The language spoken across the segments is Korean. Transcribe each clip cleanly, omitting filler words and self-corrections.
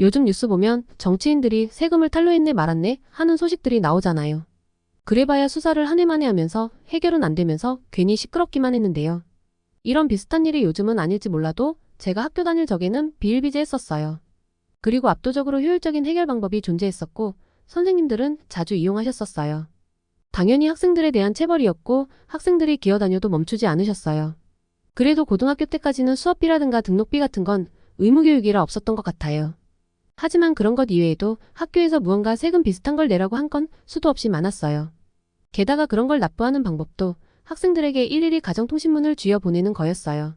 요즘 뉴스 보면 정치인들이 세금을 탈루했네 말았네 하는 소식들이 나오잖아요. 그래봐야 수사를 한 해 만에 하면서 해결은 안 되면서 괜히 시끄럽기만 했는데요. 이런 비슷한 일이 요즘은 아닐지 몰라도 제가 학교 다닐 적에는 비일비재했었어요. 그리고 압도적으로 효율적인 해결 방법이 존재했었고 선생님들은 자주 이용하셨었어요. 당연히 학생들에 대한 체벌이었고 학생들이 기어다녀도 멈추지 않으셨어요. 그래도 고등학교 때까지는 수업비라든가 등록비 같은 건 의무교육이라 없었던 것 같아요. 하지만 그런 것 이외에도 학교에서 무언가 세금 비슷한 걸 내라고 한 건 수도 없이 많았어요. 게다가 그런 걸 납부하는 방법도 학생들에게 일일이 가정통신문을 쥐어 보내는 거였어요.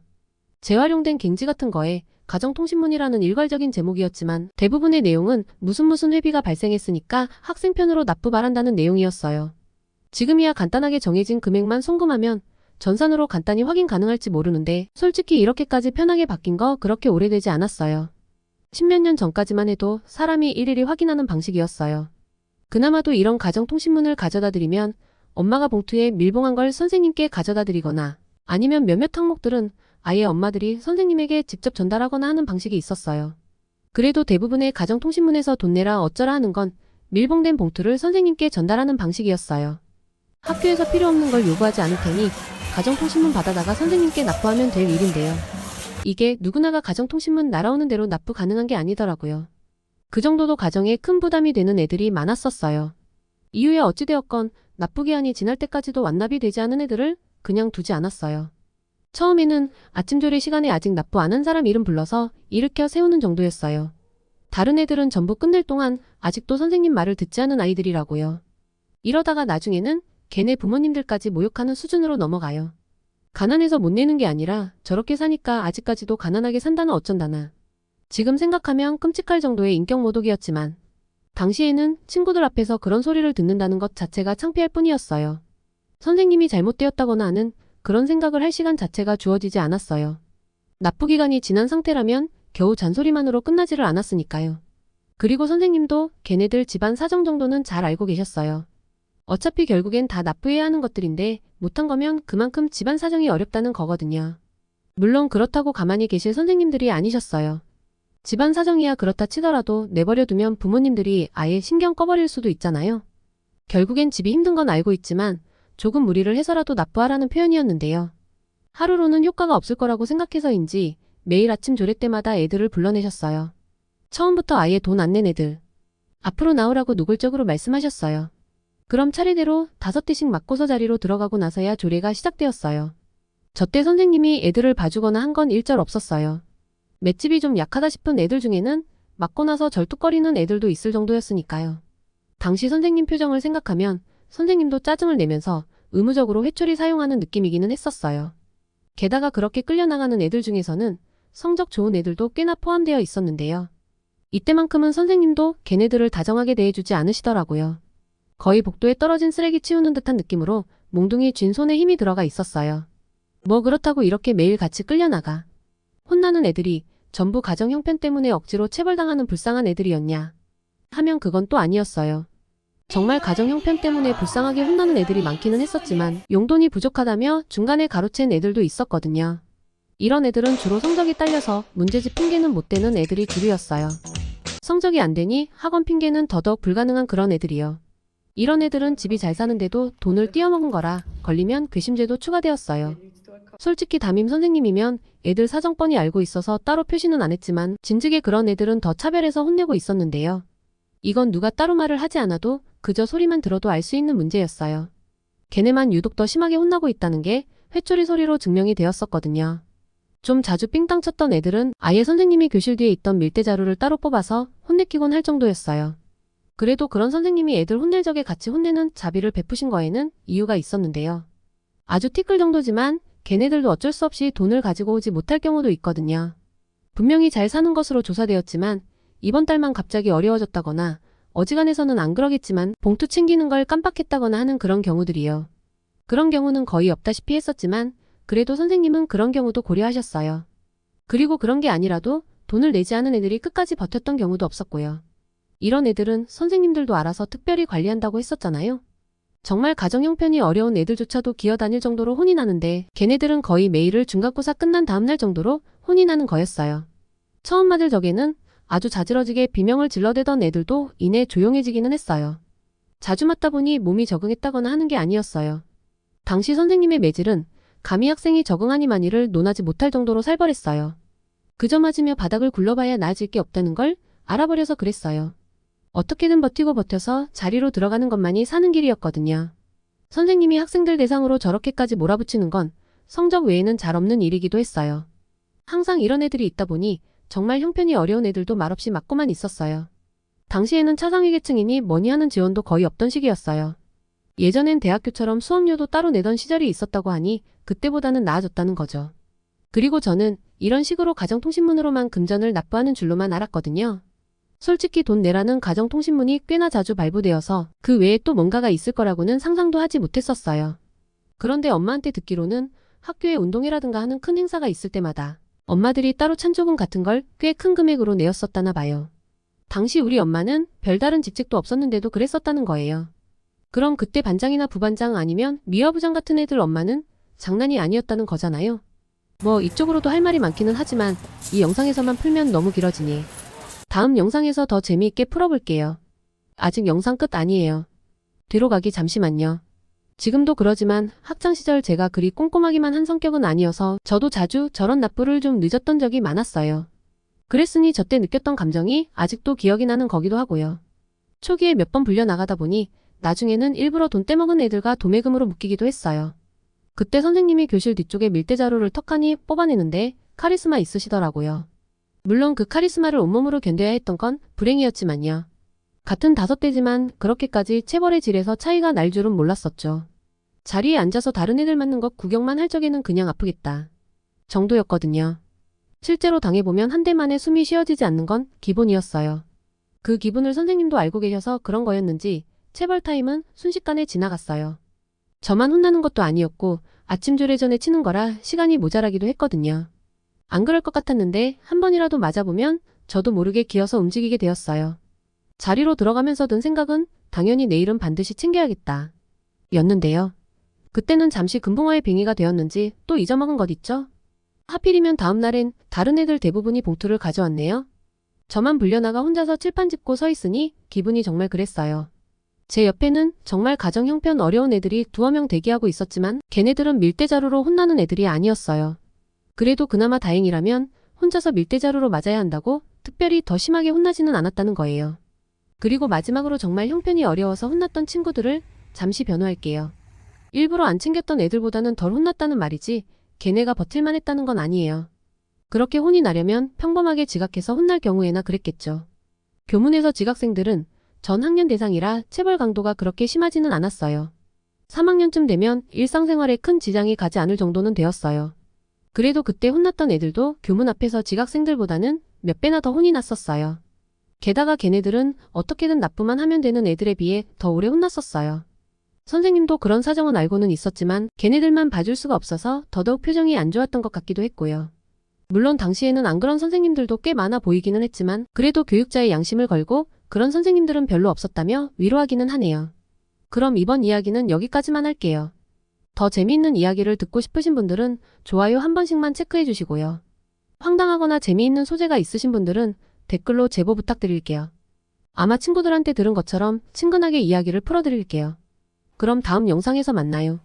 재활용된 갱지 같은 거에 가정통신문이라는 일괄적인 제목이었지만 대부분의 내용은 무슨 회비가 발생했으니까 학생 편으로 납부 바란다는 내용이었어요. 지금이야 간단하게 정해진 금액만 송금하면 전산으로 간단히 확인 가능할지 모르는데 솔직히 이렇게까지 편하게 바뀐 거 그렇게 오래되지 않았어요. 십몇 년 전까지만 해도 사람이 일일이 확인하는 방식이었어요. 그나마도 이런 가정통신문을 가져다 드리면 엄마가 봉투에 밀봉한 걸 선생님께 가져다 드리거나 아니면 몇몇 항목들은 아예 엄마들이 선생님에게 직접 전달하거나 하는 방식이 있었어요. 그래도 대부분의 가정통신문에서 돈 내라 어쩌라 하는 건 밀봉된 봉투를 선생님께 전달하는 방식이었어요. 학교에서 필요 없는 걸 요구하지 않을 테니 가정통신문 받아다가 선생님께 납부하면 될 일인데요. 이게 누구나가 가정통신문 날아오는 대로 납부 가능한 게 아니더라고요. 그 정도도 가정에 큰 부담이 되는 애들이 많았었어요. 이후에 어찌되었건 납부기한이 지날 때까지도 완납이 되지 않은 애들을 그냥 두지 않았어요. 처음에는 아침 조리 시간에 아직 납부 안 한 사람 이름 불러서 일으켜 세우는 정도였어요. 다른 애들은 전부 끝낼 동안 아직도 선생님 말을 듣지 않은 아이들이라고요. 이러다가 나중에는 걔네 부모님들까지 모욕하는 수준으로 넘어가요. 가난해서 못 내는 게 아니라 저렇게 사니까 아직까지도 가난하게 산다나 어쩐다나. 지금 생각하면 끔찍할 정도의 인격 모독이었지만 당시에는 친구들 앞에서 그런 소리를 듣는다는 것 자체가 창피할 뿐이었어요. 선생님이 잘못되었다거나 하는 그런 생각을 할 시간 자체가 주어지지 않았어요. 납부기간이 지난 상태라면 겨우 잔소리만으로 끝나지를 않았으니까요. 그리고 선생님도 걔네들 집안 사정 정도는 잘 알고 계셨어요. 어차피 결국엔 다 납부해야 하는 것들인데 못한 거면 그만큼 집안 사정이 어렵다는 거거든요. 물론 그렇다고 가만히 계실 선생님들이 아니셨어요. 집안 사정이야 그렇다 치더라도 내버려 두면 부모님들이 아예 신경 꺼버릴 수도 있잖아요. 결국엔 집이 힘든 건 알고 있지만 조금 무리를 해서라도 납부하라는 표현이었는데요. 하루로는 효과가 없을 거라고 생각해서인지 매일 아침 조례 때마다 애들을 불러내셨어요. 처음부터 아예 돈 안 낸 애들. 앞으로 나오라고 노골적으로 말씀하셨어요. 그럼 차례대로 5대씩 맞고서 자리로 들어가고 나서야 조례가 시작되었어요. 저때 선생님이 애들을 봐주거나 한 건 일절 없었어요. 맷집이 좀 약하다 싶은 애들 중에는 맞고 나서 절뚝거리는 애들도 있을 정도였으니까요. 당시 선생님 표정을 생각하면 선생님도 짜증을 내면서 의무적으로 회초리 사용하는 느낌이기는 했었어요. 게다가 그렇게 끌려나가는 애들 중에서는 성적 좋은 애들도 꽤나 포함되어 있었는데요. 이때만큼은 선생님도 걔네들을 다정하게 대해주지 않으시더라고요. 거의 복도에 떨어진 쓰레기 치우는 듯한 느낌으로 몽둥이 쥔 손에 힘이 들어가 있었어요. 뭐 그렇다고 이렇게 매일 같이 끌려나가 혼나는 애들이 전부 가정 형편 때문에 억지로 체벌당하는 불쌍한 애들이었냐 하면 그건 또 아니었어요. 정말 가정 형편 때문에 불쌍하게 혼나는 애들이 많기는 했었지만 용돈이 부족하다며 중간에 가로챈 애들도 있었거든요. 이런 애들은 주로 성적이 딸려서 문제집 핑계는 못 대는 애들이 주류였어요. 성적이 안 되니 학원 핑계는 더더욱 불가능한 그런 애들이요. 이런 애들은 집이 잘 사는데도 돈을 띄어먹은 거라 걸리면 괘씸죄도 추가되었어요. 솔직히 담임 선생님이면 애들 사정 뻔히 알고 있어서 따로 표시는 안 했지만 진즉에 그런 애들은 더 차별해서 혼내고 있었는데요. 이건 누가 따로 말을 하지 않아도 그저 소리만 들어도 알 수 있는 문제였어요. 걔네만 유독 더 심하게 혼나고 있다는 게 회초리 소리로 증명이 되었었거든요. 좀 자주 삥땅 쳤던 애들은 아예 선생님이 교실 뒤에 있던 밀대 자루를 따로 뽑아서 혼내키곤 할 정도였어요. 그래도 그런 선생님이 애들 혼낼 적에 같이 혼내는 자비를 베푸신 거에는 이유가 있었는데요. 아주 티끌 정도지만 걔네들도 어쩔 수 없이 돈을 가지고 오지 못할 경우도 있거든요. 분명히 잘 사는 것으로 조사되었지만 이번 달만 갑자기 어려워졌다거나 어지간해서는 안 그러겠지만 봉투 챙기는 걸 깜빡했다거나 하는 그런 경우들이요. 그런 경우는 거의 없다시피 했었지만 그래도 선생님은 그런 경우도 고려하셨어요. 그리고 그런 게 아니라도 돈을 내지 않은 애들이 끝까지 버텼던 경우도 없었고요. 이런 애들은 선생님들도 알아서 특별히 관리한다고 했었잖아요. 정말 가정 형편이 어려운 애들조차도 기어다닐 정도로 혼이 나는데 걔네들은 거의 매일을 중간고사 끝난 다음날 정도로 혼이 나는 거였어요. 처음 맞을 적에는 아주 자지러지게 비명을 질러대던 애들도 이내 조용해지기는 했어요. 자주 맞다 보니 몸이 적응했다거나 하는 게 아니었어요. 당시 선생님의 매질은 감히 학생이 적응하니마니를 논하지 못할 정도로 살벌했어요. 그저 맞으며 바닥을 굴러봐야 나아질 게 없다는 걸 알아버려서 그랬어요. 어떻게든 버티고 버텨서 자리로 들어가는 것만이 사는 길이었거든요. 선생님이 학생들 대상으로 저렇게까지 몰아붙이는 건 성적 외에는 잘 없는 일이기도 했어요. 항상 이런 애들이 있다 보니 정말 형편이 어려운 애들도 말없이 맞고만 있었어요. 당시에는 차상위 계층이니 뭐니 하는 지원도 거의 없던 시기였어요. 예전엔 대학교처럼 수업료도 따로 내던 시절이 있었다고 하니 그때보다는 나아졌다는 거죠. 그리고 저는 이런 식으로 가정통신문으로만 금전을 납부하는 줄로만 알았거든요. 솔직히 돈 내라는 가정통신문이 꽤나 자주 발부되어서 그 외에 또 뭔가가 있을 거라고는 상상도 하지 못했었어요. 그런데 엄마한테 듣기로는 학교에 운동회라든가 하는 큰 행사가 있을 때마다 엄마들이 따로 찬조금 같은 걸 꽤 큰 금액으로 내었었다나 봐요. 당시 우리 엄마는 별다른 직책도 없었는데도 그랬었다는 거예요. 그럼 그때 반장이나 부반장 아니면 미화부장 같은 애들 엄마는 장난이 아니었다는 거잖아요. 뭐 이쪽으로도 할 말이 많기는 하지만 이 영상에서만 풀면 너무 길어지니 다음 영상에서 더 재미있게 풀어볼게요. 아직 영상 끝 아니에요. 뒤로 가기 잠시만요. 지금도 그러지만 학창시절 제가 그리 꼼꼼하기만 한 성격은 아니어서 저도 자주 저런 납부를 좀 늦었던 적이 많았어요. 그랬으니 저때 느꼈던 감정이 아직도 기억이 나는 거기도 하고요. 초기에 몇 번 불려나가다 보니 나중에는 일부러 돈 떼먹은 애들과 도매금으로 묶이기도 했어요. 그때 선생님이 교실 뒤쪽에 밀대자루를 턱하니 뽑아내는데 카리스마 있으시더라고요. 물론 그 카리스마를 온몸으로 견뎌야 했던 건 불행이었지만요. 같은 5대지만 그렇게까지 체벌의 질에서 차이가 날 줄은 몰랐었죠. 자리에 앉아서 다른 애들 맞는 것 구경만 할 적에는 그냥 아프겠다 정도였거든요. 실제로 당해보면 한 대 만에 숨이 쉬어지지 않는 건 기본이었어요. 그 기분을 선생님도 알고 계셔서 그런 거였는지 체벌 타임은 순식간에 지나갔어요. 저만 혼나는 것도 아니었고 아침 조례 전에 치는 거라 시간이 모자라기도 했거든요. 안 그럴 것 같았는데 한 번이라도 맞아보면 저도 모르게 기어서 움직이게 되었어요. 자리로 들어가면서 든 생각은 당연히 내일은 반드시 챙겨야겠다 였는데요. 그때는 잠시 금붕어의 빙의가 되었는지 또 잊어먹은 것 있죠? 하필이면 다음 날엔 다른 애들 대부분이 봉투를 가져왔네요. 저만 불려나가 혼자서 칠판 짚고 서 있으니 기분이 정말 그랬어요. 제 옆에는 정말 가정 형편 어려운 애들이 두어 명 대기하고 있었지만 걔네들은 밀대자루로 혼나는 애들이 아니었어요. 그래도 그나마 다행이라면 혼자서 밀대자루로 맞아야 한다고 특별히 더 심하게 혼나지는 않았다는 거예요. 그리고 마지막으로 정말 형편이 어려워서 혼났던 친구들을 잠시 변호할게요. 일부러 안 챙겼던 애들보다는 덜 혼났다는 말이지 걔네가 버틸만 했다는 건 아니에요. 그렇게 혼이 나려면 평범하게 지각해서 혼날 경우에나 그랬겠죠. 교문에서 지각생들은 전 학년 대상이라 체벌 강도가 그렇게 심하지는 않았어요. 3학년쯤 되면 일상생활에 큰 지장이 가지 않을 정도는 되었어요. 그래도 그때 혼났던 애들도 교문 앞에서 지각생들보다는 몇 배나 더 혼이 났었어요. 게다가 걔네들은 어떻게든 납부만 하면 되는 애들에 비해 더 오래 혼났었어요. 선생님도 그런 사정은 알고는 있었지만 걔네들만 봐줄 수가 없어서 더더욱 표정이 안 좋았던 것 같기도 했고요. 물론 당시에는 안 그런 선생님들도 꽤 많아 보이기는 했지만 그래도 교육자의 양심을 걸고 그런 선생님들은 별로 없었다며 위로하기는 하네요. 그럼 이번 이야기는 여기까지만 할게요. 더 재미있는 이야기를 듣고 싶으신 분들은 좋아요 한 번씩만 체크해 주시고요. 황당하거나 재미있는 소재가 있으신 분들은 댓글로 제보 부탁드릴게요. 아마 친구들한테 들은 것처럼 친근하게 이야기를 풀어드릴게요. 그럼 다음 영상에서 만나요.